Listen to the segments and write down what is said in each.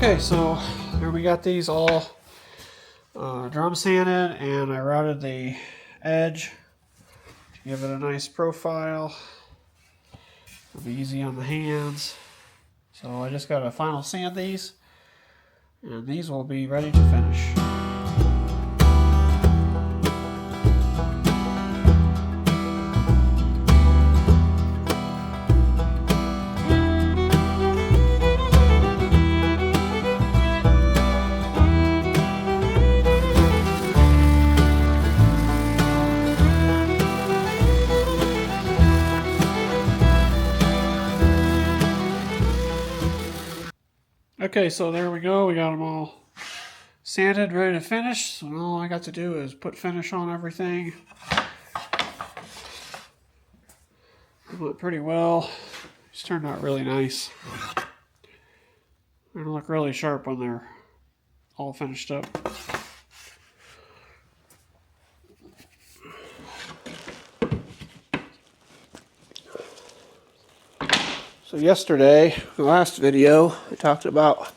Okay, so here we got these all drum sanded, and I routed the edge to give it a nice profile. It'll be easy on the hands. So I just got to final sand these, and these will be ready to finish. Okay, so there we go. We got them all sanded, ready to finish. So all I got to do is put finish on everything. It went pretty well. It's turned out really nice. They're gonna look really sharp when they're all finished up. So yesterday, the last video, I talked about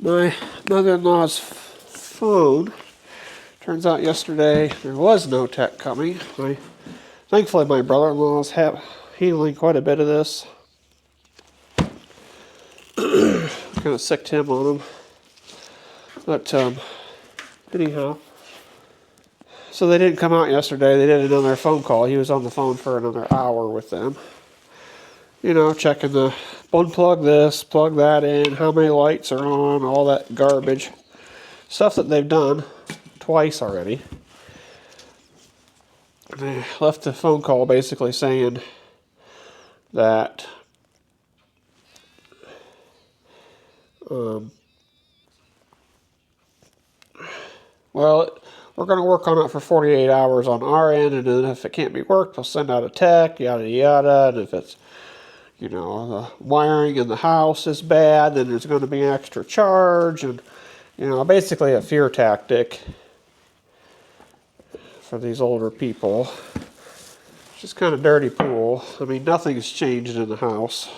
my mother-in-law's phone. Turns out yesterday there was no tech coming. Thankfully my brother-in-law's handling quite a bit of this. Kind of sicked him on him. But anyhow, so they didn't come out yesterday. They did another phone call. He was on the phone for another hour with them. You know, checking the unplug this, plug that in, how many lights are on, all that garbage. Stuff that they've done twice already. And they left the phone call basically saying that well, we're going to work on it for 48 hours on our end, and then if it can't be worked, we'll send out a tech, yada yada, and if it's, you know, the wiring in the house is bad, then there's going to be an extra charge, and, you know, basically a fear tactic for these older people. It's just kind of dirty pool. I mean, nothing's changed in the house.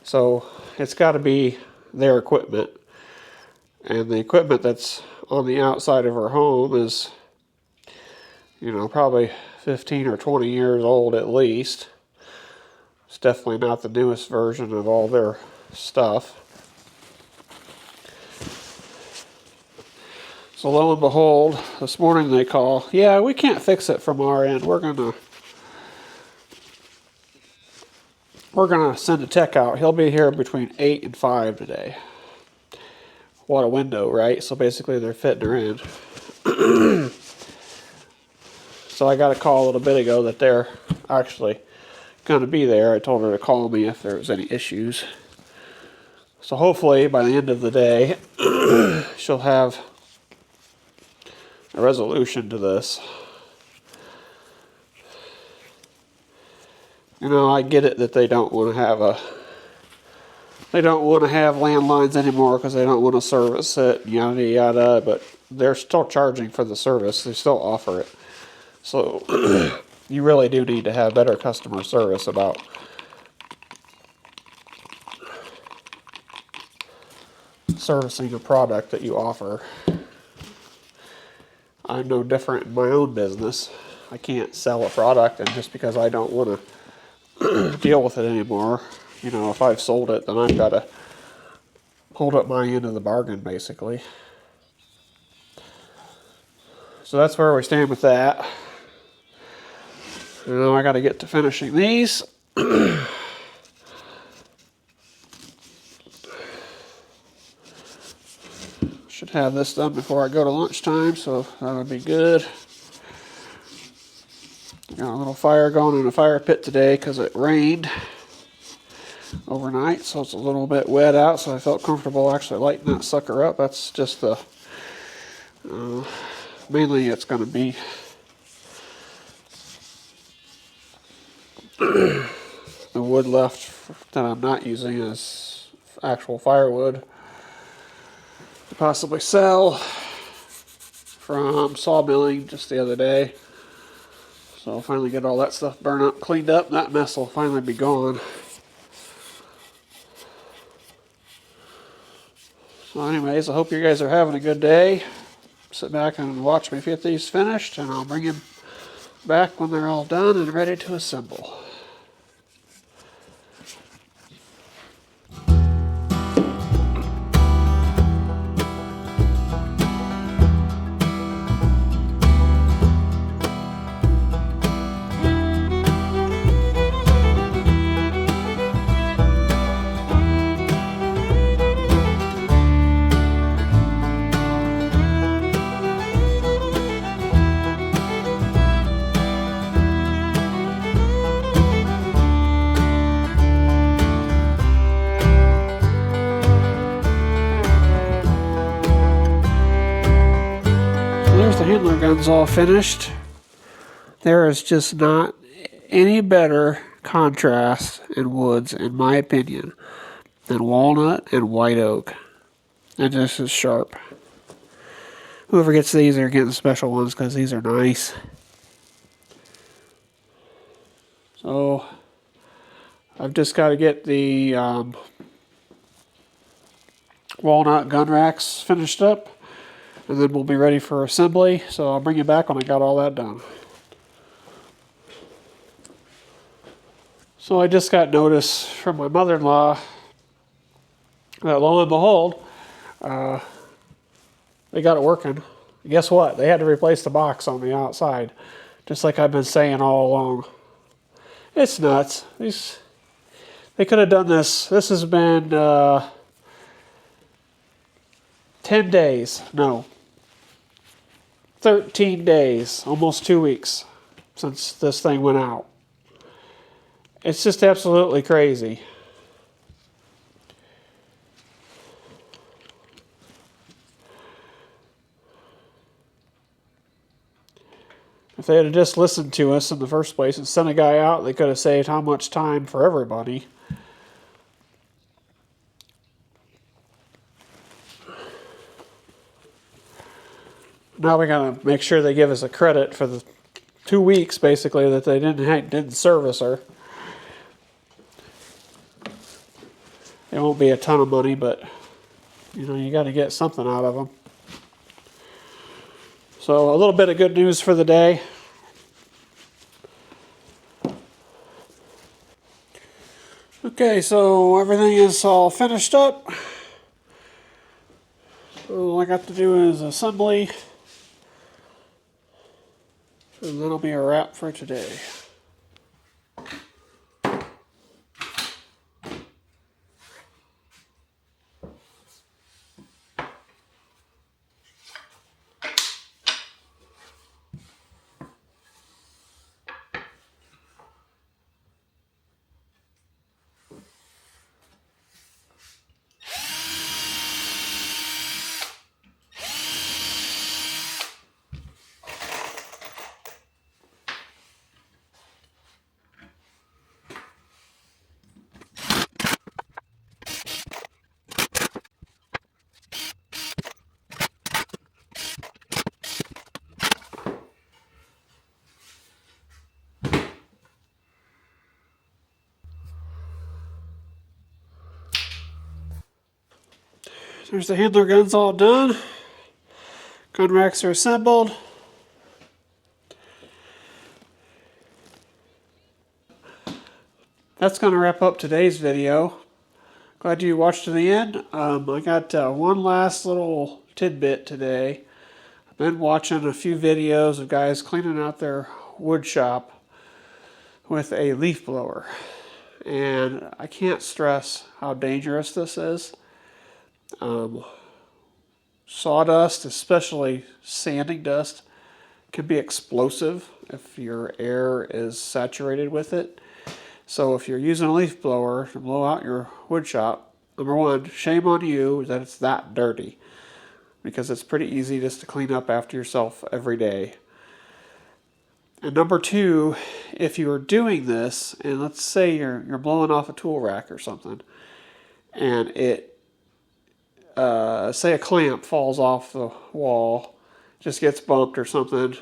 So, it's got to be their equipment. And the equipment that's on the outside of our home is, you know, probably 15 or 20 years old at least. It's definitely not the newest version of all their stuff. So lo and behold, this morning they call, yeah, we can't fix it from our end. We're gonna send a tech out. He'll be here between 8 and 5 today. What a window, right? So basically they're fitting her in. So I got a call a little bit ago that they're actually going to be there. I told her to call me if there was any issues. So hopefully by the end of the day she'll have a resolution to this. You know, I get it that they don't want to have landlines anymore because they don't want to service it, yada yada, but they're still charging for the service. They still offer it. So you really do need to have better customer service about servicing a product that you offer. I'm no different in my own business. I can't sell a product, and just because I don't want to deal with it anymore, you know, if I've sold it, then I've got to hold up my end of the bargain, basically. So that's where we stand with that. You know, I got to get to finishing these. Should have this done before I go to lunchtime, so that would be good. Got a little fire going in a fire pit today because it rained overnight, so it's a little bit wet out, so I felt comfortable actually lighting that sucker up. That's just the mainly it's going to be the wood left that I'm not using as actual firewood to possibly sell from sawmilling just the other day. So I'll finally get all that stuff burned up, cleaned up, and that mess will finally be gone. So anyways, I hope you guys are having a good day. Sit back and watch me get these finished, and I'll bring you back when they're all done and ready to assemble. There's the handler guns all finished. There is just not any better contrast in woods, in my opinion, than walnut and white oak. And this is sharp. Whoever gets these are getting special ones because these are nice. So I've just got to get the walnut gun racks finished up, and then we'll be ready for assembly. So I'll bring you back when I got all that done. So I just got notice from my mother-in-law that lo and behold, they got it working. Guess what? They had to replace the box on the outside, just like I've been saying all along. It's nuts. They could have done this. This has been 10 days. No. 13 days. Almost 2 weeks since this thing went out. It's just absolutely crazy. If they had just listened to us in the first place and sent a guy out, they could have saved how much time for everybody. Now we gotta make sure they give us a credit for the 2 weeks, basically, that they didn't service her. It won't be a ton of money, but you know, you got to get something out of them. So a little bit of good news for the day. Okay, so everything is all finished up. So all I got to do is assembly, and that'll be a wrap for today. There's the handler guns all done. Gun racks are assembled. That's going to wrap up today's video. Glad you watched to the end. I got one last little tidbit today. I've been watching a few videos of guys cleaning out their wood shop with a leaf blower. And I can't stress how dangerous this is. Sawdust, especially sanding dust, can be explosive if your air is saturated with it. So if you're using a leaf blower to blow out your wood shop, number one, shame on you that it's that dirty, because it's pretty easy just to clean up after yourself every day. And number two, if you are doing this, and let's say you're blowing off a tool rack or something, and it say a clamp falls off the wall, just gets bumped or something,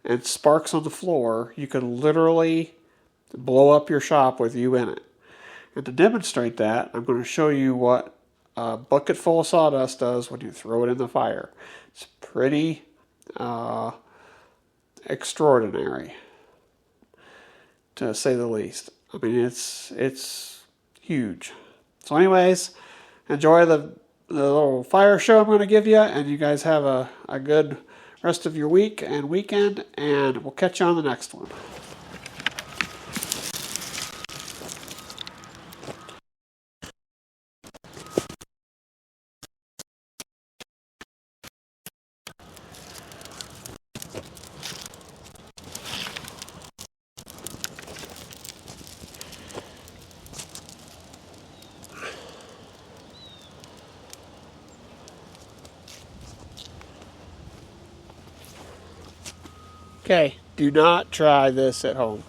and sparks on the floor, you can literally blow up your shop with you in it. And to demonstrate that, I'm going to show you what a bucket full of sawdust does when you throw it in the fire. It's pretty extraordinary, to say the least. I mean, it's huge. So anyways, enjoy the little fire show I'm going to give you, and you guys have a good rest of your week and weekend, and we'll catch you on the next one. Okay, do not try this at home.